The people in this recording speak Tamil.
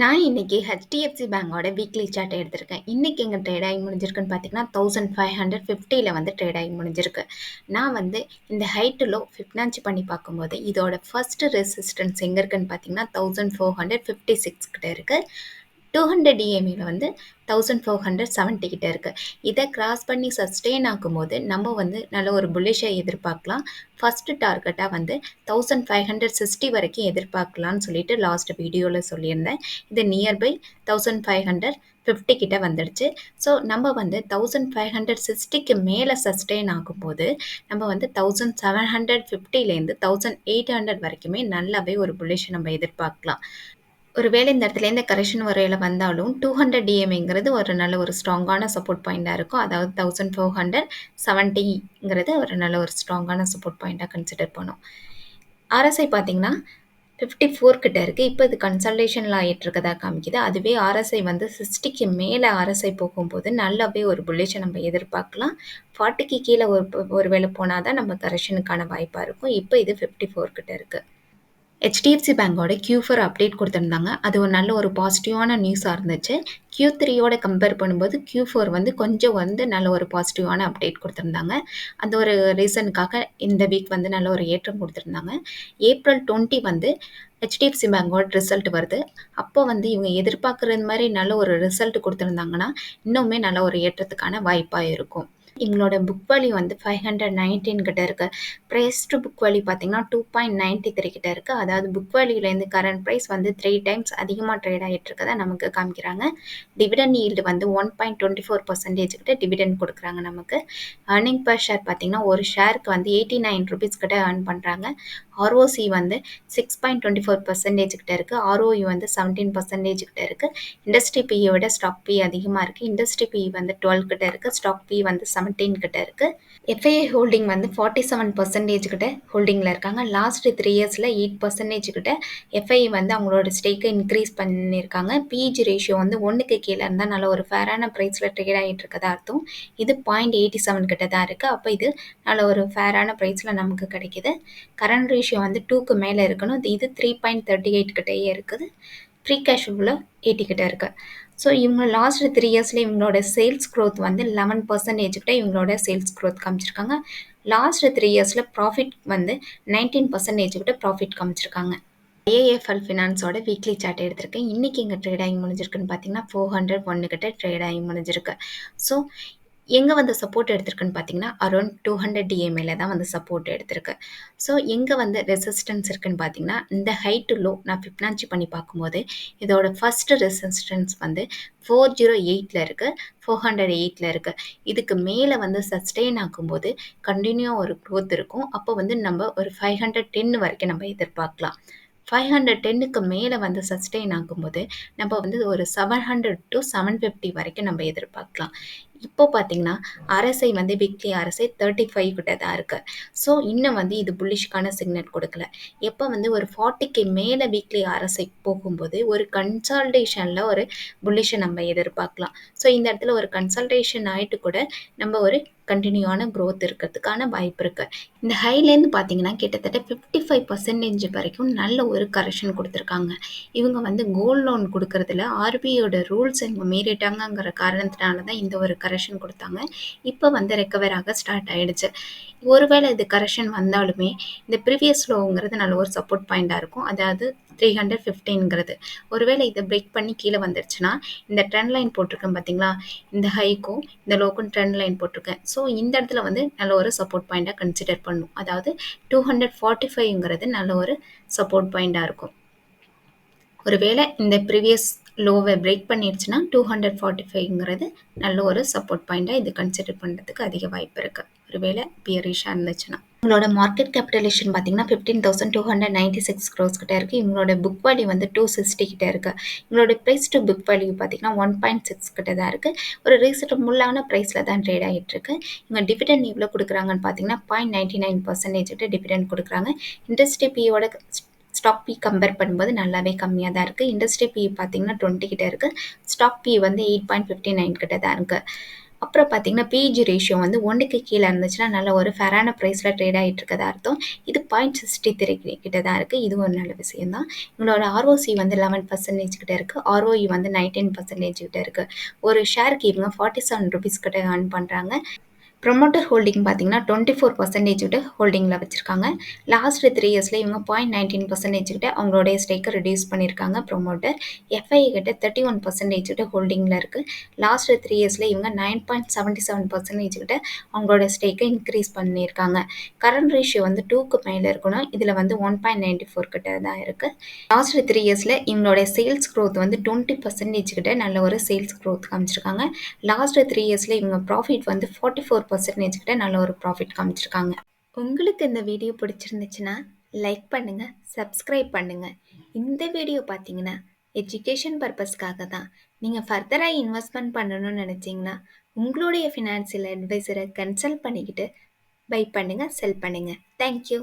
நான் இன்னைக்கு HDFC பேங்கோட வீக்லி சார்ட் எடுத்திருக்கேன். இன்னைக்கு எங்க ட்ரேட் ஆகி முடிஞ்சிருக்குன்னு பார்த்தீங்கன்னா, 1550ல வந்து ட்ரேட் ஆகி முடிஞ்சிருக்கு. நான் வந்து இந்த ஹைட் லோ ஃபிப்னான்சி பண்ணி பார்க்கும்போது, இதோட ஃபர்ஸ்ட் ரெசிஸ்டன்ஸ் எங்க இருக்குன்னு பார்த்தீங்கன்னா, 1456 கிட்ட இருக்கு. 200 DMAல வந்து 1470 கிட்ட இருக்கு. இதை கிராஸ் பண்ணி சஸ்டெயின் ஆகும்போது நம்ம வந்து நல்ல ஒரு புல்லிஷை எதிர்பார்க்கலாம். ஃபர்ஸ்ட் டார்கெட்டா வந்து 1560 வரைக்கும் எதிர்பார்க்கலாம்னு சொல்லிட்டு லாஸ்ட் வீடியோல சொல்லியிருந்தேன். இது நியர்பை 1550 கிட்ட வந்துடுச்சு. ஸோ நம்ம வந்து 1560க்கு மேலே சஸ்டெயின் ஆகும்போது நம்ம வந்து 1750லேருந்து 1800 வரைக்குமே நல்லாவே ஒரு புல்லிஷ் நம்ம எதிர்பார்க்கலாம். ஒருவேளை இந்த இடத்துலேருந்து கரெக்ஷன் வரையில வந்தாலும் 200 DMAங்கிறது ஒரு நல்ல ஒரு ஸ்ட்ராங்கான சப்போர்ட் பாயிண்டாக இருக்கும். அதாவது 1470ங்கிறது ஒரு நல்ல ஒரு ஸ்ட்ராங்கான சப்போர்ட் பாயிண்டாக கன்சிடர் பண்ணும். RSI பார்த்தீங்கன்னா 54 கிட்ட இருக்குது. இப்போ இது கன்சல்டேஷனில் ஆகிட்டு இருக்கதா காமிக்குது. அதுவே RSI வந்து 60க்கு மேலே RSI போகும்போது நல்லாவே ஒரு புல்லிஷை நம்ம எதிர்பார்க்கலாம். 40க்கு கீழே ஒருவேளை போனால் தான் நம்ம கரெக்ஷனுக்கான வாய்ப்பாக இருக்கும். இப்போ இது 54 கிட்ட இருக்குது. HDFC பேங்கோட Q4 அப்டேட் கொடுத்துருந்தாங்க. அது ஒரு நல்ல ஒரு பாசிட்டிவான நியூஸாக இருந்துச்சு. Q3யோட கம்பேர் பண்ணும்போது Q4 வந்து கொஞ்சம் வந்து நல்ல ஒரு பாசிட்டிவான அப்டேட் கொடுத்துருந்தாங்க. அந்த ஒரு ரீசனுக்காக இந்த வீக் வந்து நல்ல ஒரு ஏற்றம் கொடுத்துருந்தாங்க. ஏப்ரல் 20 வந்து HDFC பேங்கோட ரிசல்ட் வருது. அப்போ வந்து இவங்க எதிர்பார்க்குறது மாதிரி நல்ல ஒரு ரிசல்ட் கொடுத்துருந்தாங்கன்னா இன்னுமே நல்ல ஒரு ஏற்றத்துக்கான வாய்ப்பாக இருக்கும். இவங்களோட புக் வேல்யூ வந்து 519 கிட்ட இருக்கு. ப்ரைஸ் டு புக் வேல்யூ பார்த்தீங்கன்னா 2.93 கிட்ட இருக்கு. அதாவது புக் வேல்யூலேருந்து கரண்ட் ப்ரைஸ் வந்து 3 டைம்ஸ் அதிகமாக ட்ரேட் ஆகிட்டு இருக்கதை நமக்கு காமிக்கிறாங்க. டிவிடெண்ட் ஈல்டு வந்து 1.24% கிட்ட டிவிடெண்ட் கொடுக்குறாங்க நமக்கு. ஏர்னிங் பர் ஷேர் பார்த்தீங்கன்னா ஒரு ஷேருக்கு வந்து 89 ருபீஸ் கிட்ட ஏர்ன் பண்ணுறாங்க. ROC வந்து 6.24% கிட்ட இருக்கு. ROE வந்து 17% கிட்ட இருக்கு. இண்டஸ்ட்ரி பியை விட ஸ்டாக் பி அதிகமாக இருக்கு. இண்டஸ்ட்ரி பி வந்து 12 கிட்ட இருக்கு. ஸ்டாக் பி வந்து 17 கிட்ட இருக்கு. FII ஹோல்டிங் வந்து 47% கிட்ட ஹோல்டிங்கில் இருக்காங்க. லாஸ்ட் 3 இயர்ஸில் 8% கிட்ட FII வந்து அவங்களோட ஸ்டேக்கை இன்க்ரீஸ் பண்ணியிருக்காங்க. பிஇஜி ரேஷியோ வந்து 1க்கு கீழே இருந்தால் நல்ல ஒரு ஃபேரான ப்ரைஸில் ட்ரேட் ஆகிட்டு இருக்கதா அர்த்தம். இது 0.87 கிட்ட தான் இருக்குது. அப்போ இது நல்ல ஒரு ஃபேரான ப்ரைஸில் நமக்கு கிடைக்கிது. கரண்ட் ரேஷியோ வந்து 2க்கு மேலே இருக்கணும். இது 3.38 கிட்டேயே இருக்குது. ஃப்ரீ கேஷ் ஃப்ளோ 80 கிட்ட இருக்குது. ஸோ இவங்க லாஸ்ட் 3 இயர்ஸில் இவங்களோட சேல்ஸ் க்ரோத் வந்து 11% கிட்ட இவங்களோட சேல்ஸ் க்ரோத் காமிச்சிருக்காங்க. லாஸ்ட் 3 இயர்ஸில் ப்ராஃபிட் வந்து 19% கிட்ட ப்ராஃபிட் காமிச்சிருக்காங்க. IIFL ஃபினான்ஸோட வீக்லி சார்ட் எடுத்திருக்கேன். இன்றைக்கி எங்கே ட்ரேட் ஆகி முடிஞ்சிருக்குன்னு பார்த்தீங்கன்னா 401 கிட்ட ட்ரேட் ஆகி முடிஞ்சிருக்கு. ஸோ எங்கே வந்து சப்போர்ட் எடுத்திருக்குன்னு பார்த்தீங்கன்னா அரௌண்ட் 200 DMAல தான் வந்து சப்போர்ட் எடுத்திருக்கு. ஸோ எங்கே வந்து ரெசிஸ்டன்ஸ் இருக்குன்னு பார்த்தீங்கன்னா இந்த ஹைட் லோ நான் ஃபிப்னான்சி பண்ணி பார்க்கும்போது இதோட ஃபர்ஸ்ட் ரெசிஸ்டன்ஸ் வந்து 408ல இருக்குது, 408ல இருக்குது. இதுக்கு மேலே வந்து சஸ்டெயின் ஆகும்போது கண்டினியூவாக ஒரு க்ரோத் இருக்கும். அப்போ வந்து நம்ம ஒரு 510 வரைக்கும் நம்ம எதிர்பார்க்கலாம். 510க்கு மேலே வந்து சஸ்டெயின் ஆகும்போது நம்ம வந்து ஒரு 700 to 750 வரைக்கும் நம்ம எதிர்பார்க்கலாம். இப்போ பார்த்தீங்கன்னா RSI வந்து வீக்லி RSI 35 கிட்ட தான் இருக்குது. ஸோ இன்னும் வந்து இது புல்லிஷ்கான சிக்னல் கொடுக்கல. எப்போ வந்து ஒரு 40க்கு மேலே வீக்லி RSI போகும்போது ஒரு கன்சால்டேஷனில் ஒரு புல்லிஷை நம்ம எதிர்பார்க்கலாம். ஸோ இந்த இடத்துல ஒரு கன்சல்டேஷன் ஆகிட்டு கூட நம்ம ஒரு கண்டினியூவான க்ரோத் இருக்கிறதுக்கான வாய்ப்பு இருக்குது. இந்த ஹைலேருந்து பார்த்தீங்கன்னா கிட்டத்தட்ட 55% வரைக்கும் நல்ல ஒரு கரெக்ஷன் கொடுத்துருக்காங்க. இவங்க வந்து கோல்ட் லோன் கொடுக்கறதுல RBIயோட ரூல்ஸ் இவங்க மீறிட்டாங்கங்கிற காரணத்தினால தான் இந்த ஒரு கரெக்ஷன் கொடுத்தாங்க. இப்போ வந்து ரெக்கவர் ஆக ஸ்டார்ட் ஆகிடுச்சு. ஒருவேளை இது கரெக்ஷன் வந்தாலுமே இந்த ப்ரீவியஸ் லோங்கிறது நல்ல ஒரு சப்போர்ட் பாயிண்டாக இருக்கும். அதாவது 315ங்கிறது ஒருவேளை இதை பிரேக் பண்ணி கீழே வந்துடுச்சுன்னா இந்த ட்ரெண்ட் லைன் போட்டிருக்கேன் பார்த்தீங்களா, இந்த ஹைக்கும் இந்த லோக்கும் ட்ரெண்ட் லைன் போட்டிருக்கேன். ஸோ இந்த இடத்துல வந்து நல்ல ஒரு சப்போர்ட் பாயிண்டாக கன்சிடர் பண்ணும். அதாவது 245ங்கிறது நல்ல ஒரு சப்போர்ட் பாயிண்டாக இருக்கும். ஒருவேளை இந்த ப்ரீவியஸ் லோவை பிரேக் பண்ணிடுச்சுன்னா 245ங்கிறது நல்ல ஒரு சப்போர்ட் பாயிண்டாக இது கன்சிடர் பண்ணுறதுக்கு அதிக வாய்ப்பு இருக்குது. ஒருவேளை பியரிஷாக இருந்துச்சுன்னா இவங்களோட மார்க்கெட் கேபிட்டலேஷன் பார்த்தீங்கன்னா 15,296 crores கிட்ட இருக்குது. இவங்களோட புக் வேல்யூ வந்து 260 கிட்ட இருக்குது. இவங்களோட ப்ரைஸ் டு புக் வேல்யூ பார்த்தீங்கன்னா 1.6 கிட்ட தான் இருக்குது. ஒரு ரீசனபுளான ப்ரைஸில் தான் ட்ரேட் ஆகிட்டு இருக்கு. இவங்க டிவிடெண்ட் எவ்வளோ கொடுக்குறாங்கன்னு பார்த்தீங்கன்னா 0.99% கிட்ட டிவிடெண்ட் கொடுக்குறாங்க. இண்டஸ்ட்ரி பியோட ஸ்டாக் பி கம்பேர் பண்ணும்போது நல்லாவே கம்மியாக தான் இருக்குது. இண்டஸ்ட்ரி பி பார்த்தீங்கன்னா 20 கிட்ட இருக்குது. ஸ்டாக் பி வந்து 8.59 கிட்ட தான் இருக்குது. அப்புறம் பார்த்தீங்கன்னா, பிஇஜி ரேஷியோ வந்து 1க்கு கீழ இருந்துச்சுன்னா, நல்ல ஒரு ஃபேரான பிரைஸ்ல ட்ரேட் ஆயிட்டு இருக்கதா அர்த்தம். இது 0.63 கிட்ட தான் இருக்கு. இது ஒரு நல்ல விஷயம் தான். உங்களோட ஆர்ஓசி வந்து 11% கிட்ட இருக்கு. ஆர்ஓஇ வந்து 19% கிட்ட இருக்கு. ஒரு ஷேருக்கு இவங்க ₹47 கிட்ட ஏர்ன் பண்றாங்க. ப்ரொமோட்டர் ஹோல்டிங் பார்த்தீங்கன்னா 24% கிட்ட ஹோல்டிங்கில் வச்சுருக்காங்க. லாஸ்ட் 3 இயர்ஸில் இவங்க 0.19% கிட்ட அவங்களுடைய ஸ்டேக்கை ரெடியூஸ் பண்ணியிருக்காங்க ப்ரொமோட்டர். எஃப்ஐ கிட்ட 31% கிட்ட ஹோல்டிங்கில் இருக்குது. லாஸ்ட் 3 இயர்ஸில் இவங்க 9.77% கிட்ட அவங்களோட ஸ்டேக்கை இன்க்ரீஸ் பண்ணியிருக்காங்க. கரண்ட் ரேஷியோ வந்து 2க்கு மேலே இருக்கணும். இதில் வந்து 1.94 கிட்ட தான் இருக்குது. லாஸ்ட் 3 இயர்ஸில் இவங்களோட சேல்ஸ் க்ரோத் வந்து 20% கிட்ட நல்ல ஒரு சேல்ஸ் க்ரோத் காமிச்சிருக்காங்க. லாஸ்ட் 3 இயர்ஸில் இவங்க ப்ராஃபிட் வந்து 44% கிட்ட நல்ல ஒரு ப்ராஃபிட் காமிச்சிருக்காங்க. உங்களுக்கு இந்த வீடியோ பிடிச்சிருந்துச்சுன்னா லைக் பண்ணுங்க, சப்ஸ்கிரைப் பண்ணுங்க. இந்த வீடியோ பார்த்தீங்கன்னா எஜுகேஷன் பர்பஸ்க்காக தான். நீங்கள் ஃபர்தராக இன்வெஸ்ட்மெண்ட் பண்ணணும்னு நினச்சிங்கன்னா உங்களுடைய ஃபினான்சியல் அட்வைசரை கன்சல்ட் பண்ணிக்கிட்டு பை பண்ணுங்க, செல் பண்ணுங்க. தேங்க்யூ.